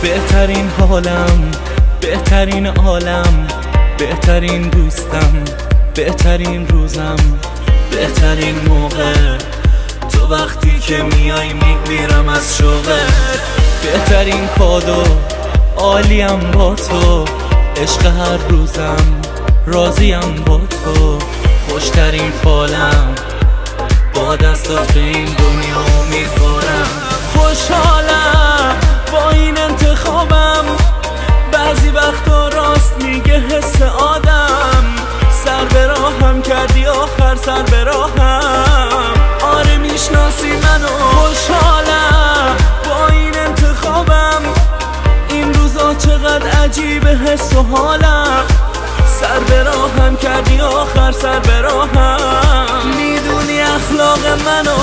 بهترین حالم، بهترین عالم، بهترین دوستم، بهترین روزم، بهترین موقع تو وقتی که میای میمیرم از شوقت. بهترین کادو عالیم با تو، عشق هر روزم راضیم با تو. خوشترین فالم با دستات به این دنیا میخورم. خوشحالم با این انتخابم، بعضی وقتا راست میگه حس آدم. سر به راهم کردی آخر سر به راهم، آره میشناسی منو. خوشحالم با این انتخابم، این روزا چقدر عجیبه حس و حالم. سر به راهم کردی آخر سر به راهم، میدونی اخلاق منو.